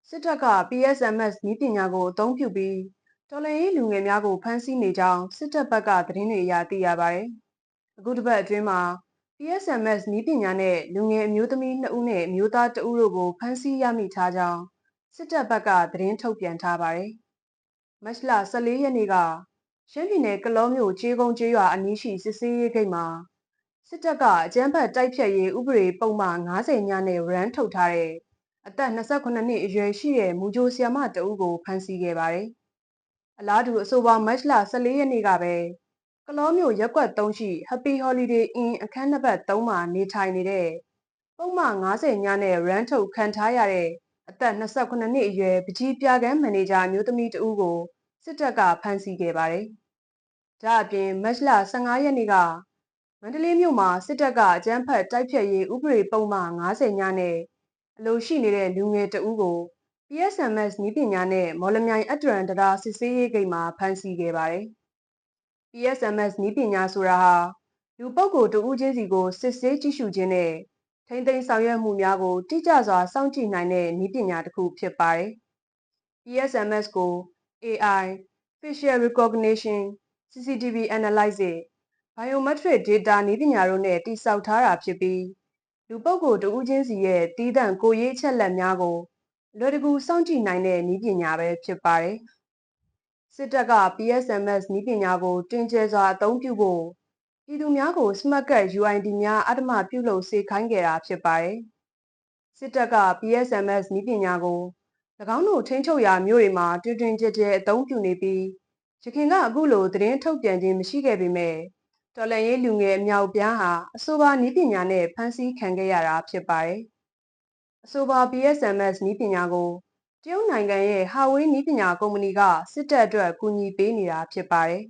စစ်တပ်က PSMS နည်းပညာကိုအသုံးပြုပြီးတော်လှန်ရေးလူငယ်များကိုဖမ်းဆီးနေကြောင်းစစ်တပ်ဘက်ကသတင်းတွေအရသိရပါတယ်။အခုတစ်ပတ်အတွင်းမှာ PSMS နည်းပညာနဲ့လူငယ်အမျိုးသမီး2ဦးနဲ့အမျိုးသား2ဦးတို့ကိုဖမ်းဆီးရမိထားကြောင်းစစ်တပ်ဘက်ကသတင်းထုတ်ပြန်ထားပါတယ်။မတ်လ14ရက်နေ့ကရှမ်းပြည်နယ်ကလောမြို့ကျေးကုန်းကျေးရွာအနီးရှိစစ်ဆေးရေးဂိတ်မှာစစ်တပ်ကအကြမ်းဖက်တိုက်ဖျက်ရေးဥပဒေပုံမှန်90ညနဲ့ရန်ထုတ်ထားတဲ့အသက်28နှစ်အရွယ်ရှိတဲ့မူဂျိုဆီယာမတအုပ်ကိုဖမ်းဆီးခဲ့ပါတယ်။အလားတူအဆိုပါမတ်လ14ရက်နေ့ကပဲကလောမြို့ရက်ကွက်3ရှိ Happy Holiday Inn အခန်းနံပါတ်3မှာနေထိုင်နေတဲ့ပုံမှန်90ညနဲ့ရန်ထုတ်ခံထားရတဲ့အသက်28နှစ်အရွယ်ပကြီးပြကန်းမန်နေဂျာအမျိုးသမီးတဦးကိုစစ်တပ်ကဖမ်းဆီးခဲ့ပါတယ်။ဒါအပြင်မတ်လ15ရက်နေ့ကမန္တလေးမြို့မှာစစ်တပ်ကအကြမ်းဖက်တိုက်ဖျက်ရေးဥပဒေပုံမှန်90ညနဲ့အလိုရှိနေတဲ့လူငယ်တဦးကို PSMS နည်းပညာနဲ့မော်လမြိုင်အတ္တရံတရားစစ်ဆေးရေးဂိတ်မှာဖမ်းဆီးခဲ့ပါတယ်။ PSMS နည်းပညာဆိုတာဟာလူပုဂ္ဂိုလ်တဦးချင်းစီကိုစစ်ဆေးကြည့်ရှုခြင်းနဲ့ထိမ့်သိမ်းဆောင်ရွက်မှုများကိုတိကျစွာစောင့်ကြည့်နိုင်တဲ့နည်းပညာတစ်ခုဖြစ်ပါတယ်။ PSMS ကို AI, Facial Recognition, CCTV Analysis, Biometric Data နည်းပညာတို့နဲ့တည်ဆောက်ထားတာဖြစ်ပြီးလူပုဂ္ဂိုလ်တဦးချင်းစီရဲ့တည်တံ့ကိုယ်ရေးအချက်အလက်များကိုလွယ်တကူစောင့်ကြည့်နိုင်တဲ့နည်းပညာပဲဖြစ်ပါတယ်။စစ်တပ်က PSMS နည်းပညာကိုတင်ကျယ်စွာအသုံးပြုဖို့ပြည်သူများကို Smart Card UID များအဓမ္မပြုလုပ်စေခိုင်းခဲ့တာဖြစ်ပါတယ်။စစ်တပ်က PSMS နည်းပညာကို၎င်းတို့ထိန်းချုပ်ရာမြို့တွေမှာတွင်တွင်ကျယ်ကျယ်အသုံးပြုနေပြီးရခင်ကအခုလိုသတင်းထုတ်ပြန်ခြင်းမရှိခဲ့ပေမဲ့တော်လှန်ရေးလူငယ်အမြောက်ပြားဟာအဆိုပါနည်းပညာနဲ့ဖမ်းဆီးခံခဲ့ရတာဖြစ်ပါတယ်။အဆိုပါ PSMS နည်းပညာကိုတရုတ်နိုင်ငံရဲ့ဟာဝေးနည်းပညာကုမ္ပဏီကစစ်တပ်အတွက်ကူညီပေးနေတာဖြစ်ပါတယ်